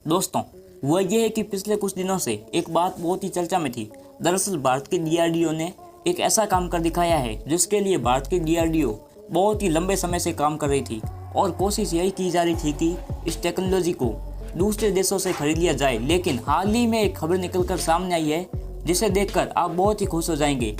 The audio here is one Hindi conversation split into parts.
दोस्तों, वह ये है कि पिछले कुछ दिनों से एक बात बहुत ही चर्चा में थी। दरअसल भारत के डीआरडीओ ने एक ऐसा काम कर दिखाया है जिसके लिए भारत की डीआरडीओ बहुत ही लंबे समय से काम कर रही थी और कोशिश यही की जा रही थी कि इस टेक्नोलॉजी को दूसरे देशों से खरीद लिया जाए। लेकिन हाल ही में एक खबर निकलकर सामने आई है जिसे देखकर आप बहुत ही खुश हो जाएंगे।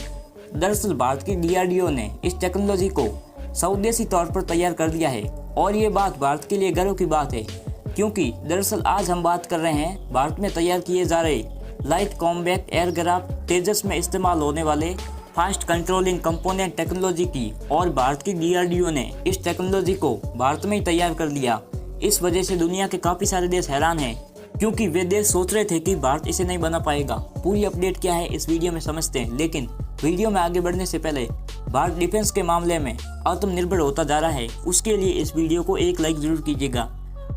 दरअसल भारत की डीआरडीओ ने इस टेक्नोलॉजी को स्वदेशी तौर पर तैयार कर लिया है और ये बात भारत के लिए गर्व की बात है, क्योंकि दरअसल आज हम बात कर रहे हैं भारत में तैयार किए जा रहे लाइट कॉम्बैक्ट एयरक्राफ्ट तेजस में इस्तेमाल होने वाले फास्ट कंट्रोलिंग कंपोनेंट टेक्नोलॉजी की। और भारत की डीआरडीओ ने इस टेक्नोलॉजी को भारत में ही तैयार कर लिया। इस वजह से दुनिया के काफ़ी सारे देश हैरान हैं, क्योंकि वे देश सोच रहे थे कि भारत इसे नहीं बना पाएगा। पूरी अपडेट क्या है इस वीडियो में समझते हैं, लेकिन वीडियो में आगे बढ़ने से पहले भारत डिफेंस के मामले में आत्मनिर्भर होता जा रहा है, उसके लिए इस वीडियो को एक लाइक जरूर कीजिएगा।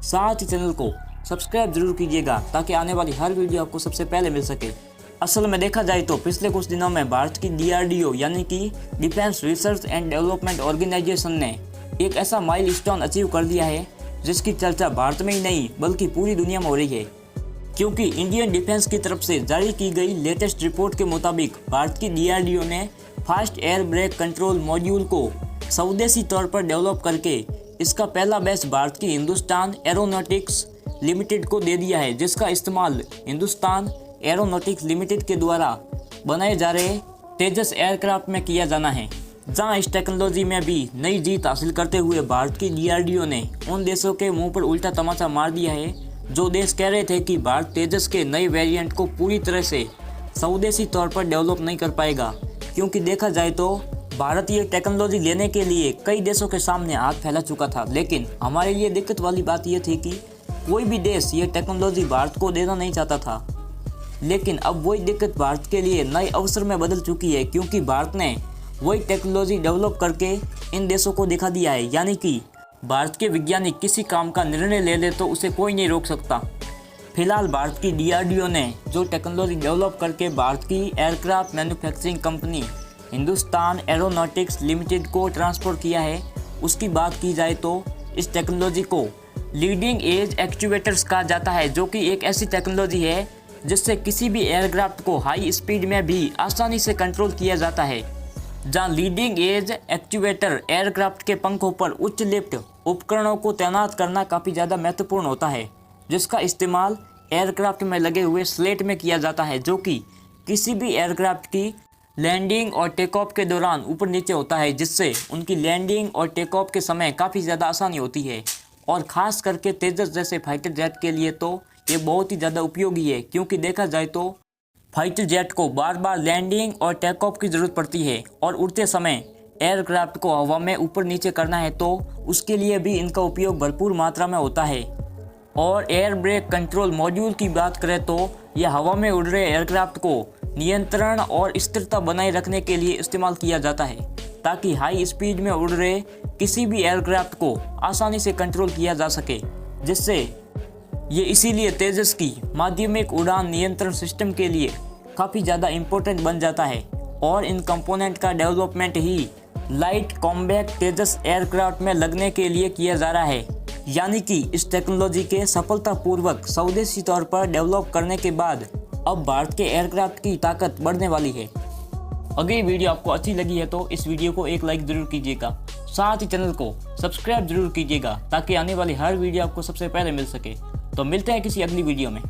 साथ ही चैनल को सब्सक्राइब जरूर कीजिएगा ताकि आने वाली हर वीडियो आपको सबसे पहले मिल सके। असल में देखा जाए तो पिछले कुछ दिनों में भारत की डीआरडीओ यानी कि defence research and development organisation ने एक ऐसा माइलस्टोन अचीव कर दिया है जिसकी चर्चा भारत में ही नहीं बल्कि पूरी दुनिया में हो रही है। क्योंकि इंडियन डिफेंस की तरफ से जारी की गई लेटेस्ट रिपोर्ट के मुताबिक भारत की डीआरडीओ ने fast air brake control module को स्वदेशी तौर पर डेवलप करके इसका पहला बैच भारत की हिंदुस्तान एरोनॉटिक्स लिमिटेड को दे दिया है, जिसका इस्तेमाल हिंदुस्तान एरोनॉटिक्स लिमिटेड के द्वारा बनाए जा रहे तेजस एयरक्राफ्ट में किया जाना है। जहां इस टेक्नोलॉजी में भी नई जीत हासिल करते हुए भारत की डीआरडीओ ने उन देशों के मुंह पर उल्टा तमाचा मार दिया है जो देश कह रहे थे कि भारत तेजस के नए वेरिएंट को पूरी तरह से स्वदेशी तौर पर डेवलप नहीं कर पाएगा। क्योंकि देखा जाए तो भारत ये टेक्नोलॉजी लेने के लिए कई देशों के सामने हाथ फैला चुका था, लेकिन हमारे लिए दिक्कत वाली बात यह थी कि कोई भी देश ये टेक्नोलॉजी भारत को देना नहीं चाहता था। लेकिन अब वही दिक्कत भारत के लिए नए अवसर में बदल चुकी है, क्योंकि भारत ने वही टेक्नोलॉजी डेवलप करके इन देशों को दिखा दिया है। यानी कि भारत के वैज्ञानिक किसी काम का निर्णय ले ले तो उसे कोई नहीं रोक सकता। फिलहाल भारत की डीआरडीओ ने जो टेक्नोलॉजी डेवलप करके भारत की aircraft manufacturing company Hindustan aeronautics limited को ट्रांसफर किया है, उसकी बात की जाए तो इस टेक्नोलॉजी को लीडिंग एज एक्चुएटर्स कहा जाता है, जो कि एक ऐसी टेक्नोलॉजी है जिससे किसी भी एयरक्राफ्ट को हाई स्पीड में भी आसानी से कंट्रोल किया जाता है। जहां लीडिंग एज एक्चुएटर एयरक्राफ्ट के पंखों पर उच्च लिफ्ट उपकरणों को तैनात करना काफ़ी ज़्यादा महत्वपूर्ण होता है, जिसका इस्तेमाल एयरक्राफ्ट में लगे हुए स्लेट में किया जाता है, जो कि किसी भी एयरक्राफ्ट की लैंडिंग और टेक ऑफ के दौरान ऊपर नीचे होता है, जिससे उनकी लैंडिंग और टेक ऑफ के समय काफ़ी ज़्यादा आसानी होती है। और ख़ास करके तेजस जैसे फाइटर जेट के लिए तो ये बहुत ही ज़्यादा उपयोगी है, क्योंकि देखा जाए तो फाइटर जेट को बार बार लैंडिंग और टेक ऑफ की ज़रूरत पड़ती है और उड़ते समय एयरक्राफ्ट को हवा में ऊपर नीचे करना है, तो उसके लिए भी इनका उपयोग भरपूर मात्रा में होता है। और एयर ब्रेक कंट्रोल मॉड्यूल की बात करें तो यह हवा में उड़ रहे एयरक्राफ्ट को नियंत्रण और स्थिरता बनाए रखने के लिए इस्तेमाल किया जाता है, ताकि हाई स्पीड में उड़ रहे किसी भी एयरक्राफ्ट को आसानी से कंट्रोल किया जा सके, जिससे ये इसीलिए तेजस की माध्यमिक उड़ान नियंत्रण सिस्टम के लिए काफ़ी ज़्यादा इम्पोर्टेंट बन जाता है। और इन कंपोनेंट का डेवलपमेंट ही लाइट कॉम्बैक्ट तेजस एयरक्राफ्ट में लगने के लिए किया जा रहा है। यानी कि इस टेक्नोलॉजी के सफलतापूर्वक स्वदेशी तौर पर डेवलप करने के बाद अब भारत के एयरक्राफ्ट की ताकत बढ़ने वाली है। अगर ये वीडियो आपको अच्छी लगी है तो इस वीडियो को एक लाइक ज़रूर कीजिएगा। साथ ही चैनल को सब्सक्राइब जरूर कीजिएगा ताकि आने वाली हर वीडियो आपको सबसे पहले मिल सके। तो मिलते हैं किसी अगली वीडियो में।